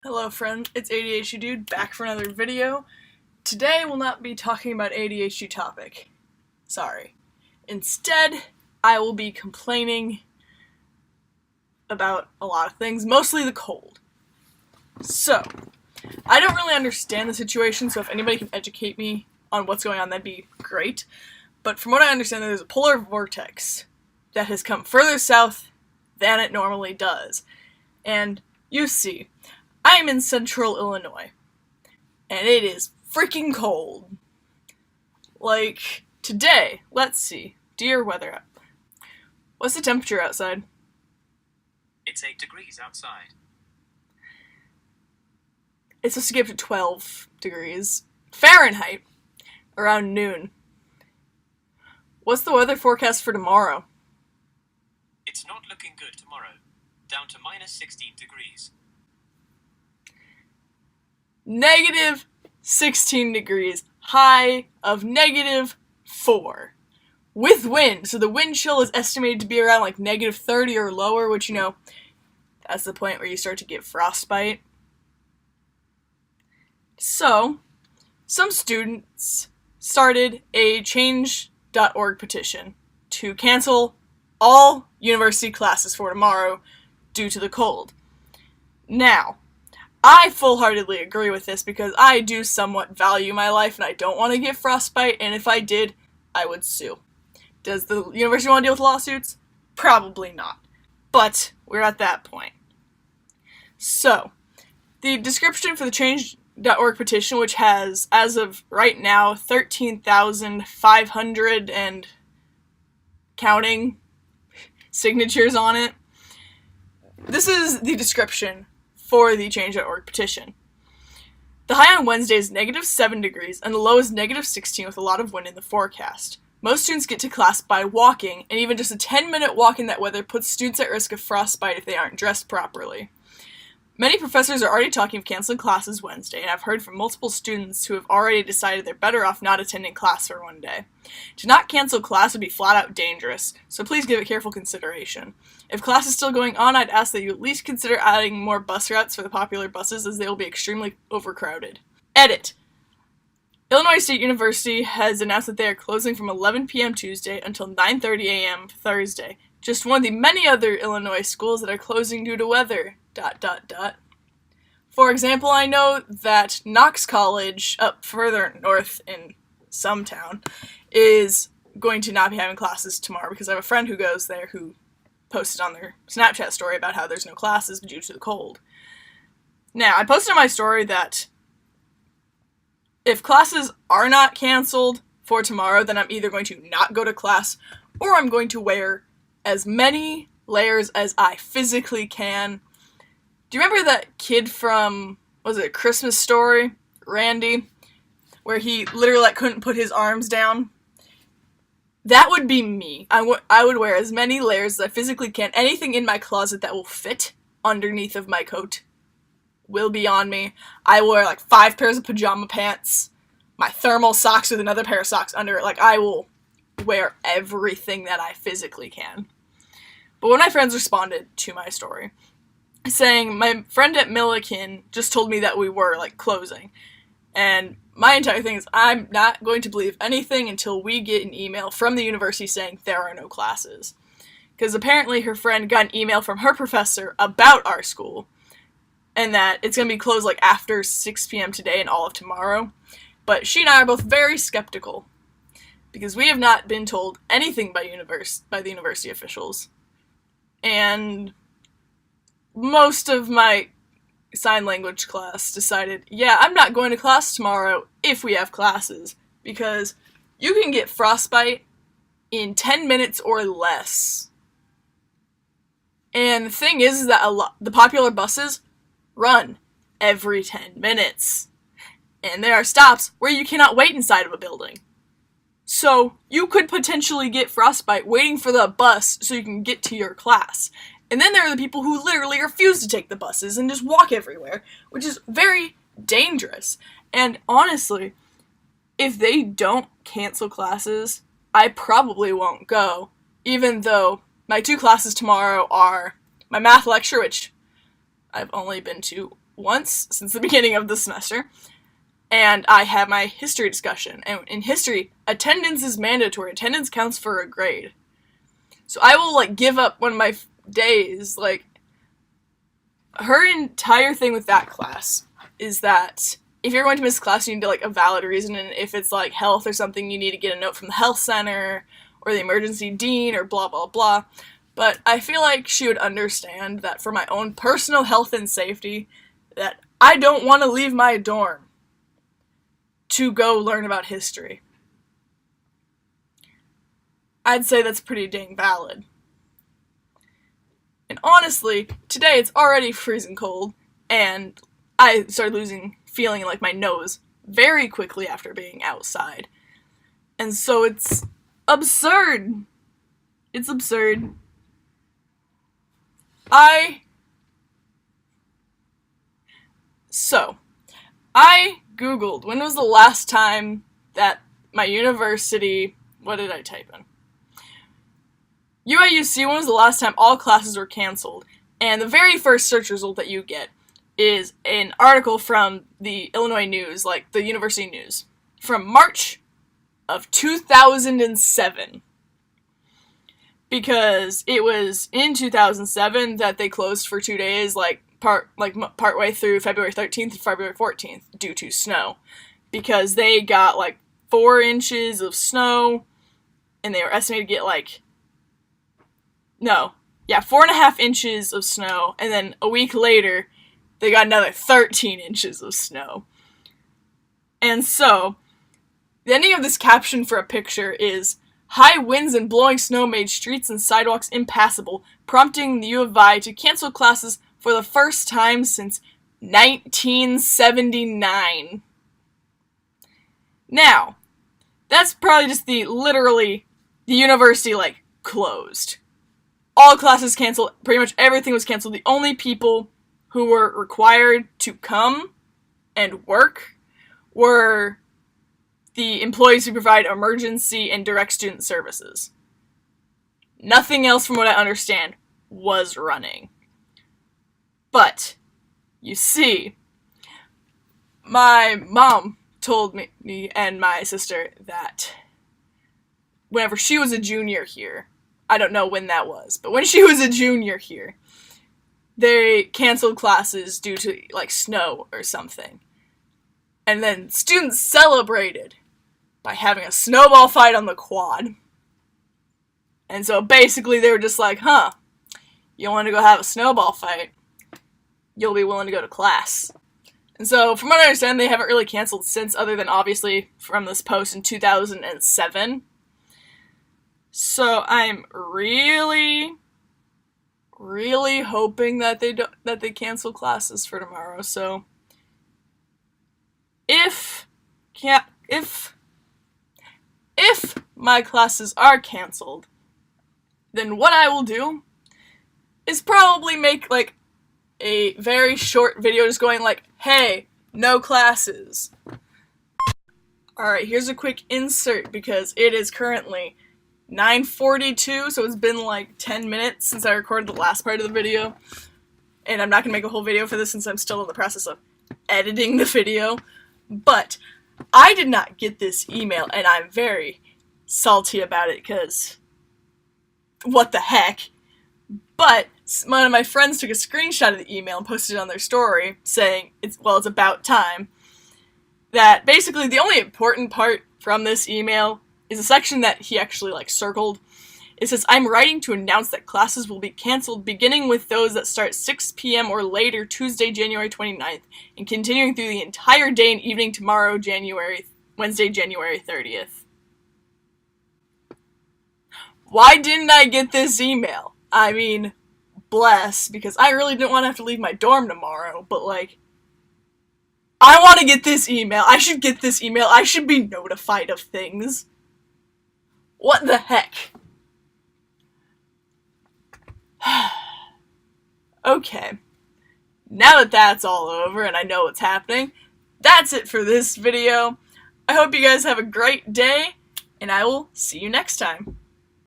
Hello friend, it's ADHD Dude back for another video. Today we'll not be talking about ADHD topic. Sorry. Instead, I will be complaining about a lot of things, mostly the cold. So, I don't really understand the situation, so if anybody can educate me on what's going on, that'd be great. But from what I understand, there's a polar vortex that has come further south than it normally does. And you see, I'm in central Illinois, and it is freaking cold. Like, today, let's see, dear weather app. What's the temperature outside? It's 8 degrees outside. It's supposed to get up to 12 degrees Fahrenheit around noon. What's the weather forecast for tomorrow? It's not looking good tomorrow. Down to minus 16 degrees. Negative 16 degrees, high of -4. With wind, so the wind chill is estimated to be around like -30 or lower, which, you know, that's the point where you start to get frostbite. So, some students started a change.org petition to cancel all university classes for tomorrow due to the cold. Now, I full-heartedly agree with this because I do somewhat value my life and I don't want to get frostbite, and if I did, I would sue. Does the university want to deal with lawsuits? Probably not. But we're at that point. So, the description for the change.org petition, which has, as of right now, 13,500 and counting signatures on it. This is the description for the change.org petition. The high on Wednesday is -7 degrees, and the low is -16 with a lot of wind in the forecast. Most students get to class by walking, and even just a 10-minute walk in that weather puts students at risk of frostbite if they aren't dressed properly. Many professors are already talking of canceling classes Wednesday, and I've heard from multiple students who have already decided they're better off not attending class for one day. To not cancel class would be flat-out dangerous, so please give it careful consideration. If class is still going on, I'd ask that you at least consider adding more bus routes for the popular buses, as they will be extremely overcrowded. Edit. Illinois State University has announced that they are closing from 11 p.m. Tuesday until 9:30 a.m. Thursday. Just one of the many other Illinois schools that are closing due to weather. ... For example, I know that Knox College, up further north in some town, is going to not be having classes tomorrow because I have a friend who goes there who posted on their Snapchat story about how there's no classes due to the cold. Now, I posted on my story that if classes are not canceled for tomorrow, then I'm either going to not go to class or I'm going to wear as many layers as I physically can. Do you remember that kid from, was it A Christmas Story, Randy, where he literally couldn't put his arms down? That would be me. I would wear as many layers as I physically can. Anything in my closet that will fit underneath of my coat will be on me. I wear like 5 pairs of pajama pants, my thermal socks with another pair of socks under it. Like, I will wear everything that I physically can. But when my friends responded to my story, saying my friend at Milliken just told me that we were, like, closing. And my entire thing is I'm not going to believe anything until we get an email from the university saying there are no classes. Because apparently her friend got an email from her professor about our school, and that it's going to be closed, like, after 6 p.m. today and all of tomorrow. But she and I are both very skeptical, because we have not been told anything by the university officials. And most of my sign language class decided, yeah, I'm not going to class tomorrow if we have classes, because you can get frostbite in 10 minutes or less. And the thing is that the popular buses run every 10 minutes. And there are stops where you cannot wait inside of a building. So you could potentially get frostbite waiting for the bus so you can get to your class. And then there are the people who literally refuse to take the buses and just walk everywhere, which is very dangerous. And honestly, if they don't cancel classes, I probably won't go, even though my 2 classes tomorrow are my math lecture, which I've only been to once since the beginning of the semester, and I have my history discussion. And in history, attendance is mandatory. Attendance counts for a grade. So I will, like, give up one of my days. Like, her entire thing with that class is that if you're going to miss class, you need to, like, a valid reason, and if it's, like, health or something, you need to get a note from the health center or the emergency dean or blah, blah, blah. But I feel like she would understand that for my own personal health and safety, that I don't want to leave my dorm to go learn about history. I'd say that's pretty dang valid. And honestly, today it's already freezing cold, and I started feeling like my nose very quickly after being outside. And so it's absurd. It's absurd. I Googled when was the last time that my university, what did I type in? UIUC, when was the last time all classes were canceled? And the very first search result that you get is an article from the Illinois News, like the university news, from March of 2007. Because it was in 2007 that they closed for 2 days, partway through February 13th and February 14th due to snow. Because they got, 4 inches of snow, and they were estimated to get, 4.5 inches of snow, and then a week later, they got another 13 inches of snow. And so, the ending of this caption for a picture is, "High winds and blowing snow made streets and sidewalks impassable, prompting the U of I to cancel classes for the first time since 1979. Now, that's probably just the university, closed. All classes canceled, pretty much everything was canceled. The only people who were required to come and work were the employees who provide emergency and direct student services. Nothing else, from what I understand, was running. But, you see, my mom told me and my sister that whenever she was a junior here, I don't know when that was, but when she was a junior here, they canceled classes due to, snow or something. And then students celebrated by having a snowball fight on the quad. And so basically they were just like, you want to go have a snowball fight? You'll be willing to go to class. And so from what I understand, they haven't really canceled since, other than obviously from this post in 2007. So I'm really, really hoping that they cancel classes for tomorrow. So if my classes are canceled, then what I will do is probably make a very short video just going hey, no classes. Alright, here's a quick insert because it is currently 9:42, so it's been 10 minutes since I recorded the last part of the video. And I'm not going to make a whole video for this since I'm still in the process of editing the video. But I did not get this email, and I'm very salty about it because what the heck. But one of my friends took a screenshot of the email and posted it on their story saying it's about time. That basically the only important part from this email is a section that he actually circled. It says, "I'm writing to announce that classes will be canceled beginning with those that start 6 p.m. or later Tuesday, January 29th, and continuing through the entire day and evening tomorrow, Wednesday, January 30th. Why didn't I get this email? I mean, bless, because I really didn't want to have to leave my dorm tomorrow, but I want to get this email. I should get this email. I should be notified of things. What the heck? Okay. Now that that's all over and I know what's happening, that's it for this video. I hope you guys have a great day, and I will see you next time.